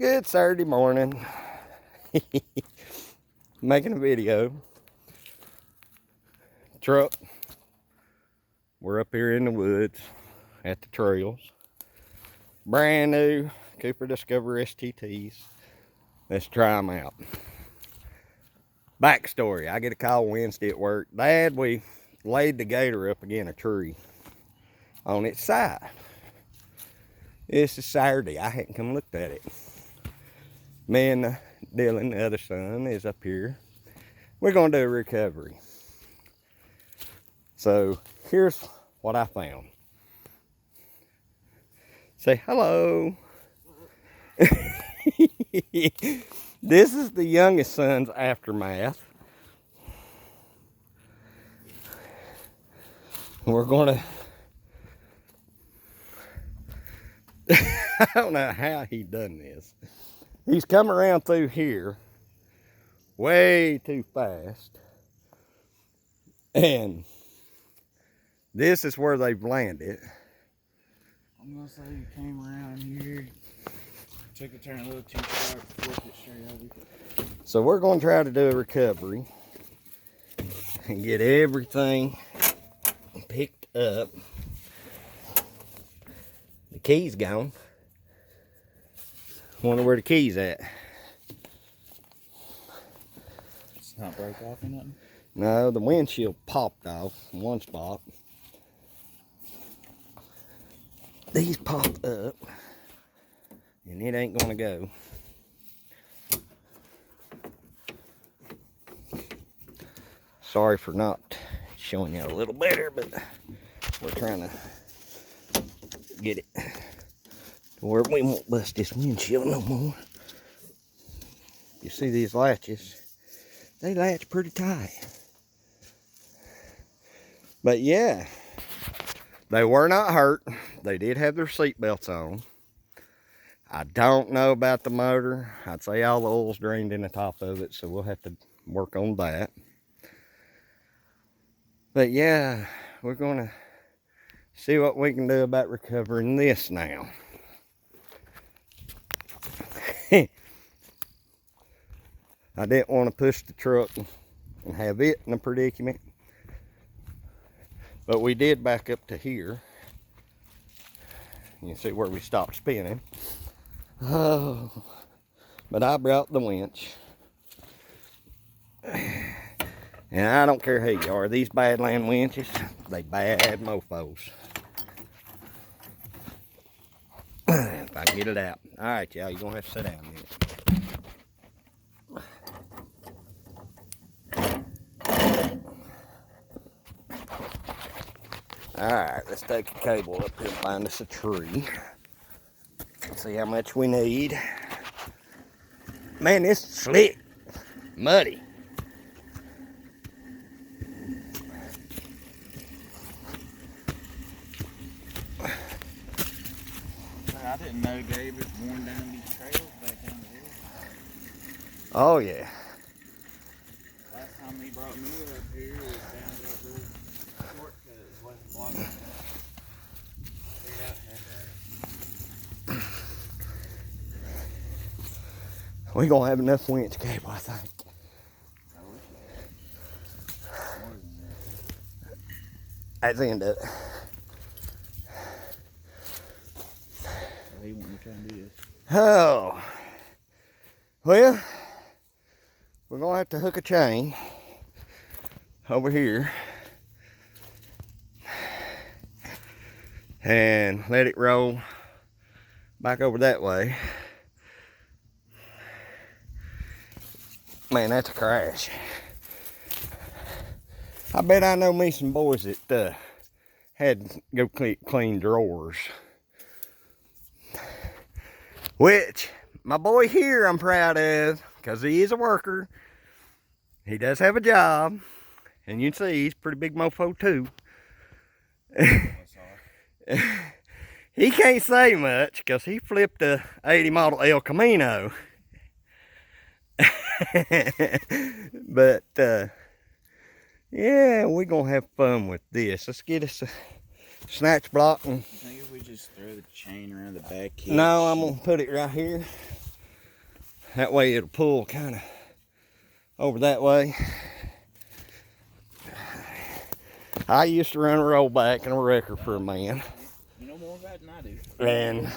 Good Saturday morning. Making a video. Truck. We're up here in the woods at the trails. Brand new Cooper Discover STTs. Let's try them out. Backstory. I get a call Wednesday at work. Dad, we laid the Gator up against a tree on its side. This is Saturday. I hadn't come looked at it. Me and Dylan, the other son, is up here. We're going to do a recovery. So here's what I found. Say hello. This is the youngest son's aftermath. We're going to... I don't know how he done this. He's come around through here way too fast. And this is where they've landed. I'm gonna say you came around here, took a turn a little too far, flipped it straight over. So we're going to try to do a recovery and get everything picked up. The key's gone. Wonder where the key's at. It's not broke off or nothing? No, the windshield popped off in one spot. These popped up, and it ain't gonna go. Sorry for not showing you a little better, but we're trying to get it to where we won't bust this windshield no more. You see these latches? They latch pretty tight. But yeah, they were not hurt. They did have their seat belts on. I don't know about the motor. I'd say all the oil's drained in the top of it, so we'll have to work on that. But yeah, we're gonna see what we can do about recovering this now. I didn't want to push the truck and have it in a predicament. But we did back up to here. You can see where we stopped spinning. Oh, but I brought the winch. And I don't care who you are. These Badland winches, they bad mofos. If I can get it out. All right, y'all, you're going to have to sit down a minute. Alright, let's take a cable up here and find us a tree. See how much we need. Man, this is slick. Muddy. I didn't know Gabe was worn down these trails back down here. Oh, yeah. Last time he brought me up here was down that little shortcut. It wasn't blocking. Straight out half. We're going to have enough winch cable, I think. I wish it was more than that. That's the end of it. He wanted to try and do this. Oh. Well, we're going to have to hook a chain over here and let it roll back over that way. Man, that's a crash. I bet I know me some boys that had to go clean drawers. Which, my boy here I'm proud of, because he is a worker. He does have a job. And you can see he's a pretty big mofo too. He can't say much, because he flipped a 80 model El Camino. But, yeah, we're going to have fun with this. Let's get us a snatch block. And I think if we just throw the chain around the back hitch. no, I'm going to put it right here. That way it'll pull kind of over that way. I used to run a rollback and a wrecker for a man. You know more about it than I do. And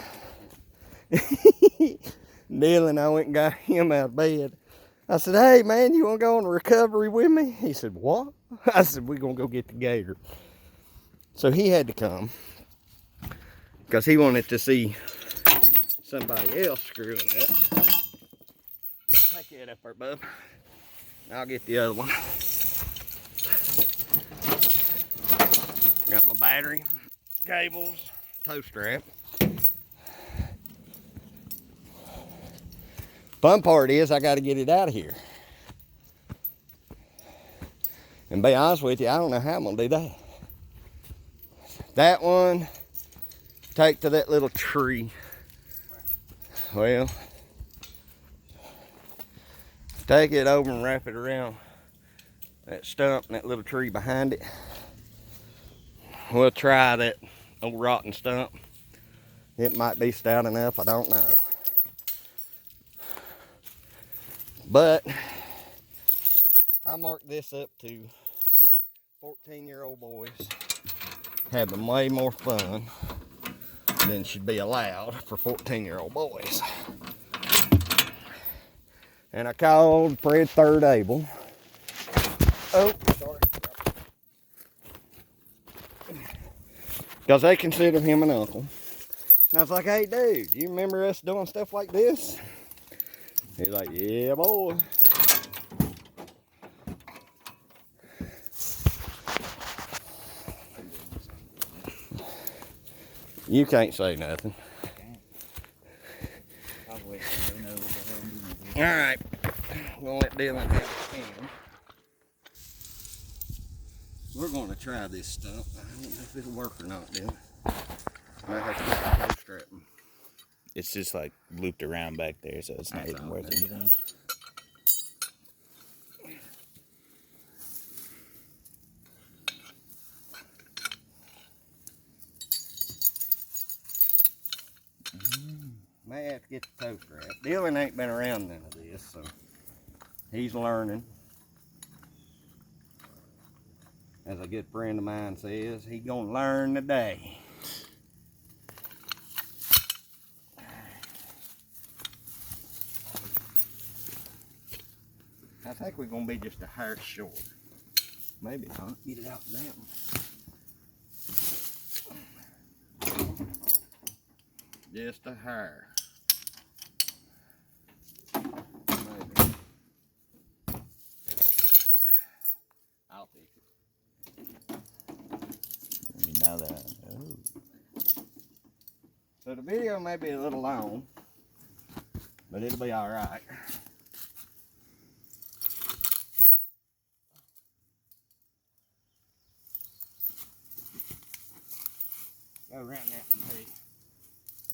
Dylan, I went and got him out of bed. I said, hey man, you want to go on a recovery with me? He said, what? I said, we're going to go get the gator. So he had to come because he wanted to see somebody else screwing up. Take it up there, bub. I'll get the other one. Got my battery, cables, tow strap. Fun part is I got to get it out of here. And be honest with you, I don't know how I'm going to do that. That one, take to that little tree. Well, take it over and wrap it around that stump and that little tree behind it. We'll try that old rotten stump. It might be stout enough, I don't know. But I marked this up to 14-year-old boys having way more fun than should be allowed for 14-year-old boys. And I called Fred Third Able. Oh, sorry. Because they consider him an uncle. And I was like, hey dude, you remember us doing stuff like this? He's like, yeah boy. You can't say nothing. Alright, we'll let Dylan have a can. We're going to try this stump. I don't know if it'll work or not, Dylan. Might have to get the tow strap. It's just like looped around back there, so it's not even worth anything. May have to get the tow strap. Dylan ain't been around none of this, so he's learning. As a good friend of mine says, he's gonna learn today. I think we're gonna be just a hair short. Maybe not. Get it out of that one. Just a hair. Maybe. I'll fix it. You know that. Oh. So the video may be a little long, but it'll be all right. Go around that one, hey.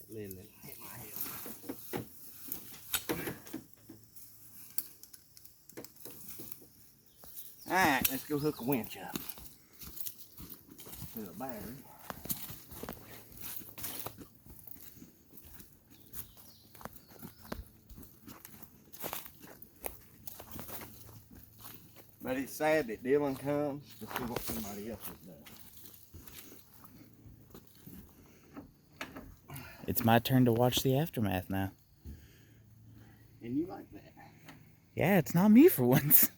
That little hit my head. Alright, let's go hook a winch up to the battery. But it's sad that Dylan comes to see what somebody else has done. It's my turn to watch the aftermath now. And you like that? Yeah, it's not me for once.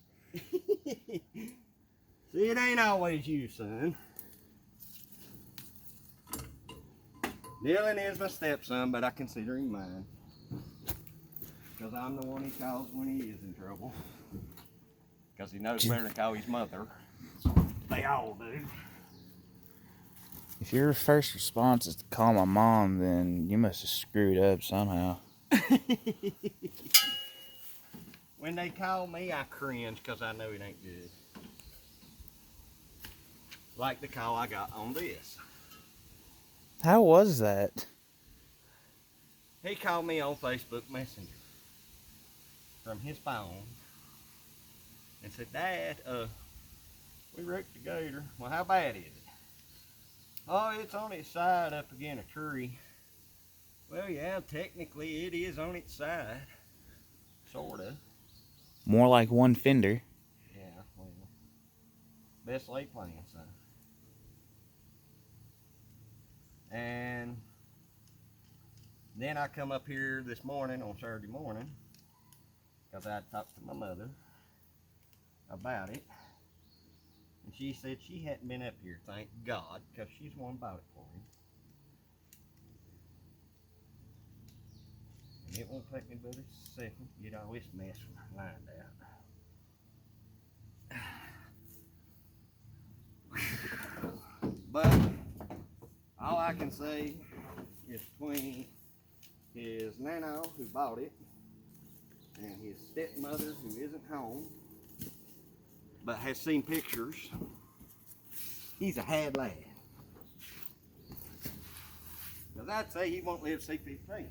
See, it ain't always you, son. Dylan is my stepson, but I consider him mine. Because I'm the one he calls when he is in trouble. Because he knows better to call his mother. They all do. If your first response is to call my mom, then you must have screwed up somehow. When they call me, I cringe because I know it ain't good. Like the call I got on this. How was that? He called me on Facebook Messenger from his phone and said, Dad, we wrecked the Gator. Well, how bad is it? Oh, it's on its side up against a tree. Well, yeah, technically it is on its side. Sorta. More like one fender. Yeah, well, best laid plans, son. And then I come up here this morning on Saturday morning because I talked to my mother about it. And she said she hadn't been up here, thank God, because she's the one bought it for me. And it won't take me but a second to get all this mess lined out. But all I can say is between his nano who bought it and his stepmother who isn't home but has seen pictures, he's a had lad. Because I'd say he won't live to see 15.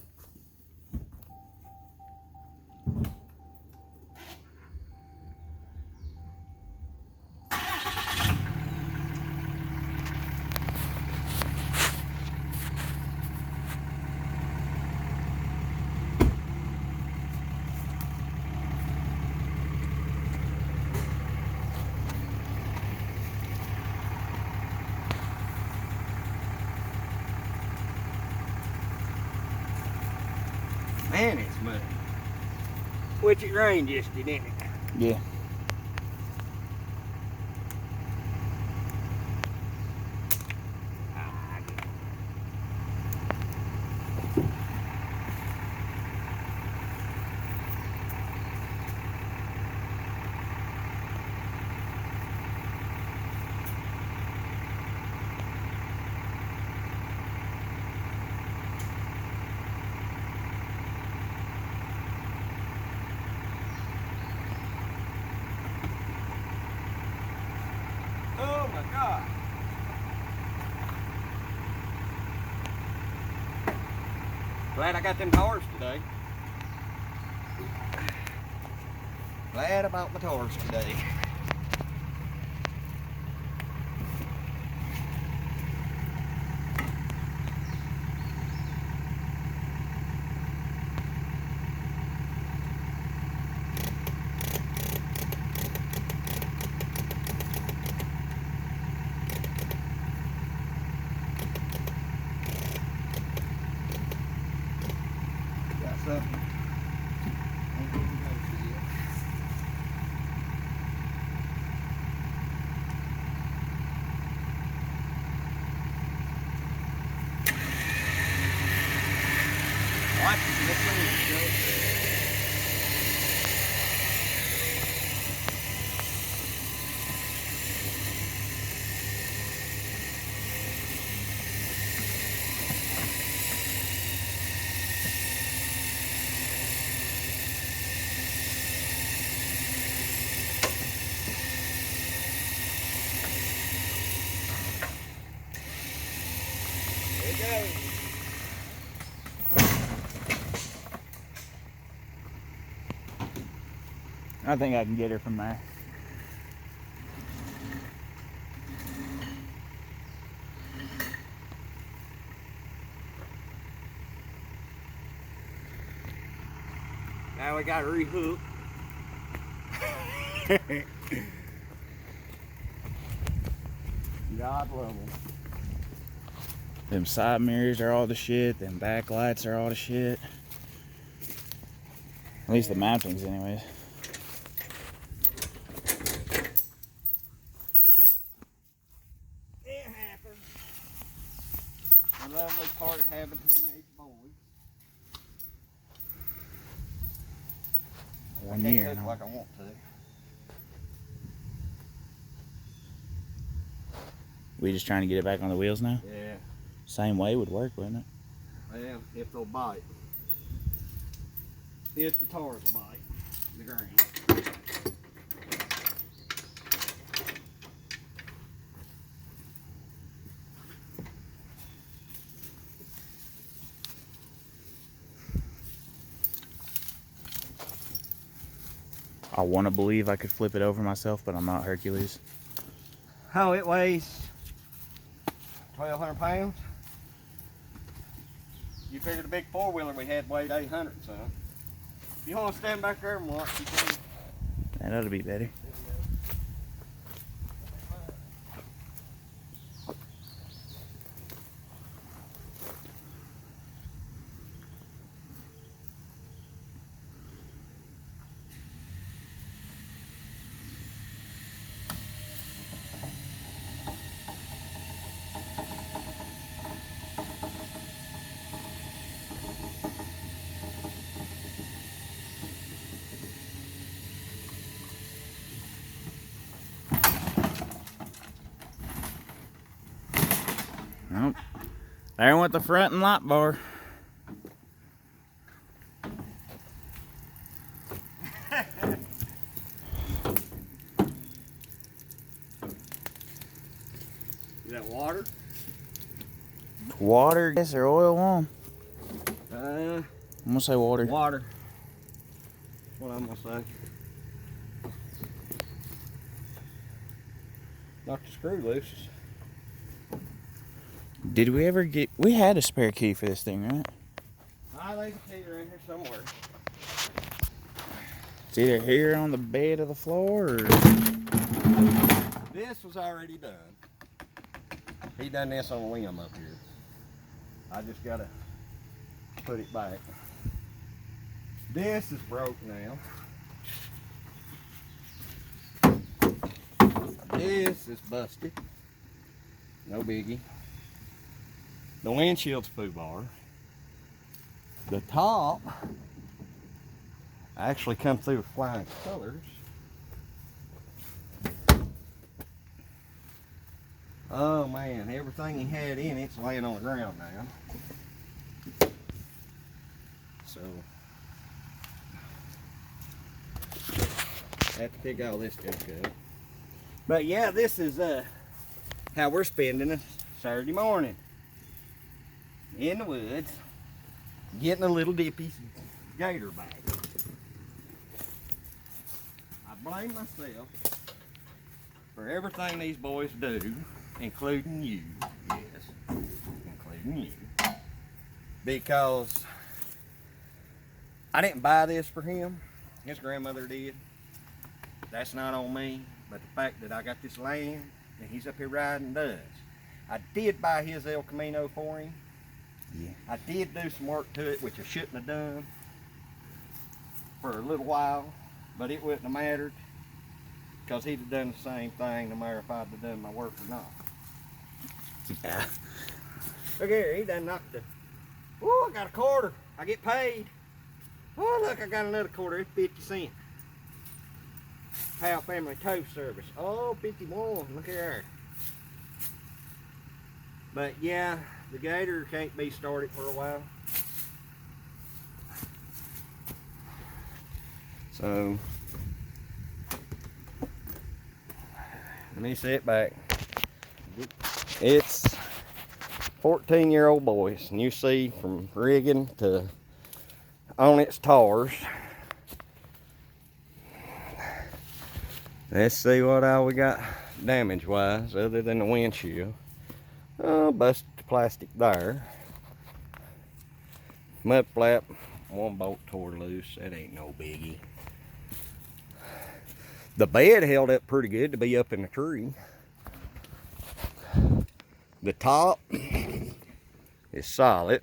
Man, it's muddy. Which it rained yesterday, didn't it? Yeah. Oh my God. Glad I got them tires today. Glad about my tires today. Got something. Ain't even noticed it yet. Watch it, let's see. There it goes. I think I can get her from there. Now we got to rehook. God love them. Them side mirrors are all the shit. Them back lights are all the shit. At least the mountings, anyways. It happens. The lovely part of having teenage boys. I can't year. look No. like I want to. We just trying to get it back on the wheels now? Yeah. Same way would work, wouldn't it? Well, if they'll bite. If the tires bite the ground. I want to believe I could flip it over myself, but I'm not Hercules. Oh, it weighs 1,200 pounds. You figure the big four-wheeler we had weighed 800, son. If you want to stand back there and watch, you can. That ought to be better. Nope. There went the front and light bar. Is that water? Water, yes, or oil on. I'm gonna say water. Water. That's what I'm gonna say. Knock the screw loose. Did we ever get? We had a spare key for this thing, right? I think the keys are in here somewhere. It's either here on the bed of the floor or. This was already done. He done this on a limb up here. I just gotta put it back. This is broke now. This is busted. No biggie. The windshield's foobar. The top actually come through with flying colors. Oh man, everything he had in it's laying on the ground now. So have to pick all this stuff up. But yeah, this is how we're spending a Saturday morning. In the woods, getting a little dippy gator bag. I blame myself for everything these boys do, including you, yes, including you, because I didn't buy this for him. His grandmother did. That's not on me, but the fact that I got this land and he's up here riding does. I did buy his El Camino for him. Yeah. I did do some work to it, which I shouldn't have done for a little while, but it wouldn't have mattered because he'd have done the same thing no matter if I'd have done my work or not. Yeah. Look here, he done knocked the, oh, I got a quarter. I get paid. Oh, look, I got another quarter. It's 50 cents. Pal Family Toast Service. Oh, 51. Look here. But yeah, the Gator can't be started for a while. So, let me sit back. It's 14-year-old boys, and you see from rigging to on its tars. Let's see what all we got damage-wise, other than the windshield. Oh, busted plastic there. Mud flap, one bolt tore loose. That ain't no biggie. The bed held up pretty good to be up in the tree. The top is solid.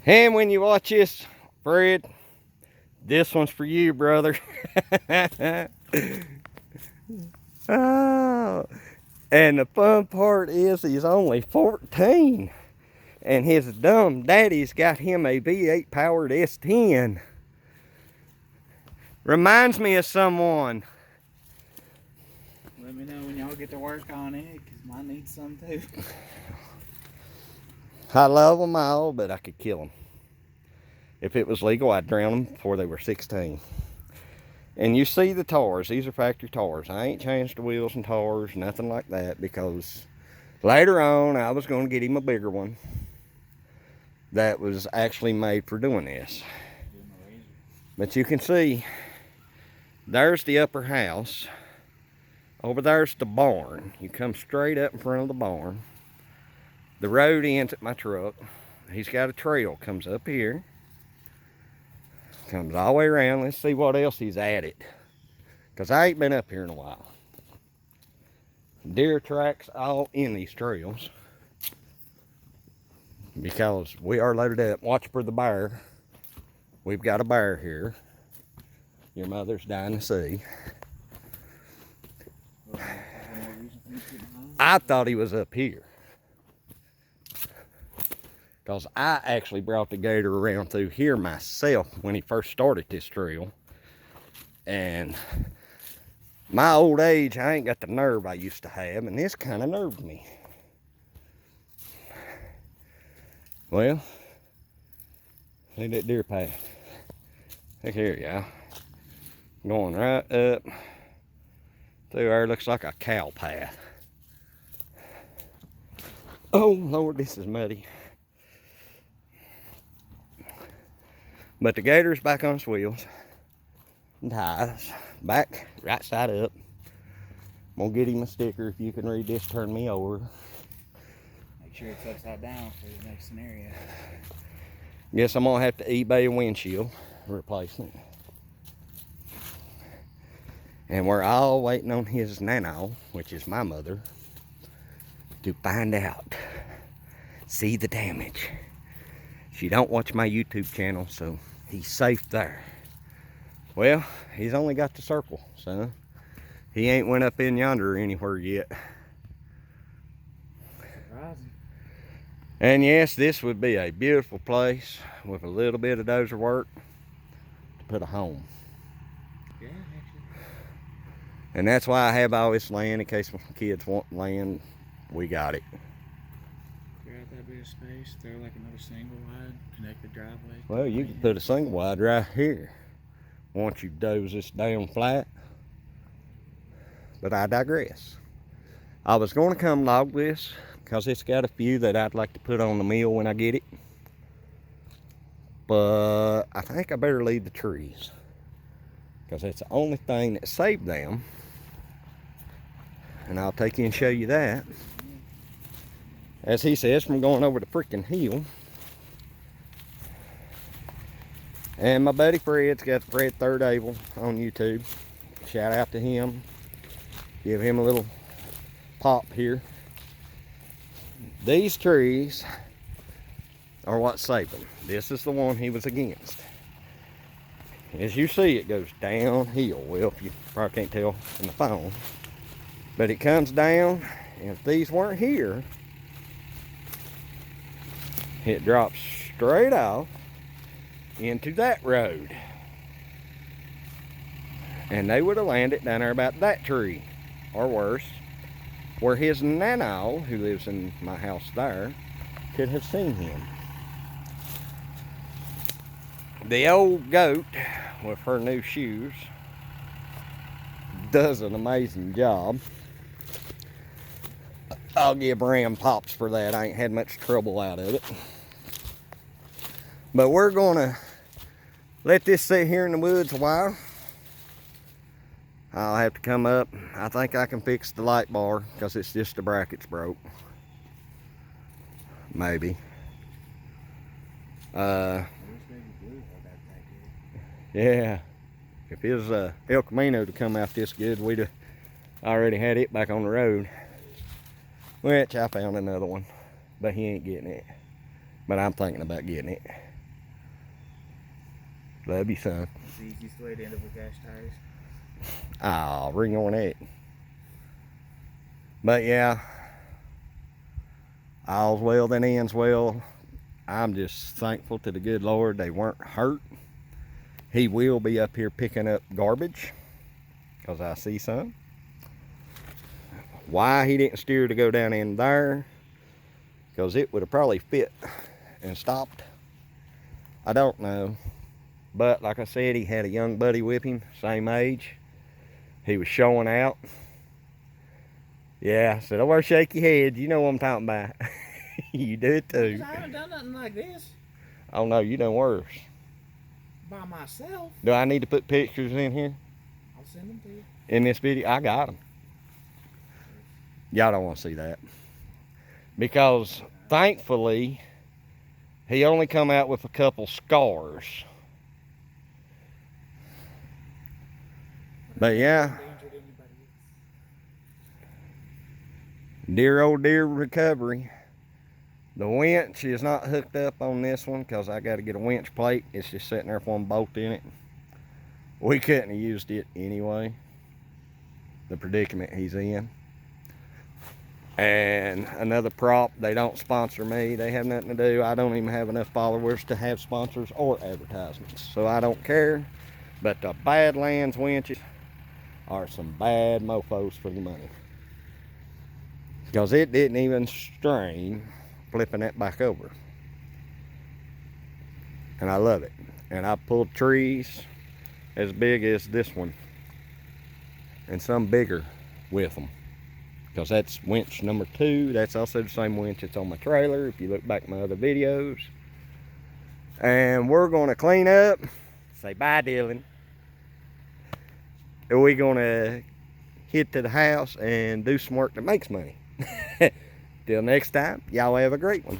And when you watch this, Fred, this one's for you, brother. Oh, and the fun part is he's only 14. And his dumb daddy's got him a V8 powered S10. Reminds me of someone. Let me know when y'all get to work on it, because mine needs some too. I love them all, but I could kill them. If it was legal, I'd drown them before they were 16. And you see the tars. These are factory tars. I ain't changed the wheels and tars, nothing like that, because later on I was going to get him a bigger one that was actually made for doing this. But you can see, there's the upper house. Over there's the barn. You come straight up in front of the barn. The road ends at my truck. He's got a trail, comes up here, comes all the way around. Let's see what else he's added, because I ain't been up here in a while. Deer tracks all in these trails, because we are loaded up. Watch for the bear. We've got a bear here. Your mother's dying to see. I thought he was up here, because I actually brought the Gator around through here myself when he first started this trail. And my old age, I ain't got the nerve I used to have, and this kind of nerved me. Well, see that deer path. Look here, y'all. Going right up through there, looks like a cow path. Oh Lord, this is muddy. But the Gator's back on its wheels. And ties. Back, right side up. I'm gonna get him a sticker. If you can read this, turn me over. Make sure it's upside down for the next scenario. Guess I'm gonna have to eBay a windshield replacement. And we're all waiting on his nana, which is my mother, to find out, see the damage. She don't watch my YouTube channel, so he's safe there. Well, he's only got the circle, son. He ain't went up in yonder anywhere yet. Surprising. And yes, this would be a beautiful place with a little bit of dozer work to put a home. Yeah, actually. And that's why I have all this land in case my kids want land. We got it. Clear out that bit of space, throw like another single wide, connect the driveway. Well, you can put a single wide right here once you doze this down flat. But I digress. I was going to come log this because it's got a few that I'd like to put on the mill when I get it. But I think I better leave the trees, because that's the only thing that saved them. And I'll take you and show you that. As he says, from going over the freaking hill. And my buddy Fred's got Fred Third Able on YouTube. Shout out to him. Give him a little pop here. These trees are what saved him. This is the one he was against. As you see, it goes downhill. Well, if you probably can't tell in the phone. But it comes down, and if these weren't here, it drops straight off into that road. And they would have landed down there about that tree, or worse, where his nana, who lives in my house there, could have seen him. The old goat, with her new shoes, does an amazing job. I'll give Ram pops for that. I ain't had much trouble out of it. But we're gonna let this sit here in the woods a while. I'll have to come up. I think I can fix the light bar because it's just the brackets broke. Maybe. Yeah. If it was El Camino to come out this good, we'd have already had it back on the road. Which I found another one, but he ain't getting it. But I'm thinking about getting it. Love you, son. It's the easiest way to end up with gas tires. Oh, ring on it. But yeah, all's well that ends well. I'm just thankful to the good Lord they weren't hurt. He will be up here picking up garbage, because I see some. Why he didn't steer to go down in there, because it would have probably fit and stopped, I don't know. But like I said, he had a young buddy with him, same age. He was showing out. Yeah, so don't worry, shake your head. You know what I'm talking about. You do it too. I haven't done nothing like this Oh no, you done worse. by myself. Do I need to put pictures in here? I'll send them to you. In this video? I got them. Y'all don't want to see that. Because thankfully, he only come out with a couple scars. But yeah, deer recovery. The winch is not hooked up on this one because I got to get a winch plate. It's just sitting there with one bolt in it. We couldn't have used it anyway, the predicament he's in. And another prop, they don't sponsor me. They have nothing to do. I don't even have enough followers to have sponsors or advertisements, so I don't care. But the Badlands winches are some bad mofos for the money, because it didn't even strain flipping that back over. And I love it. And I pulled trees as big as this one and some bigger with them, because that's winch number 2. That's also the same winch that's on my trailer if you look back at my other videos. And we're going to clean up, say bye Dylan, and we're going to head to the house and do some work that makes money. Till next time, y'all have a great one.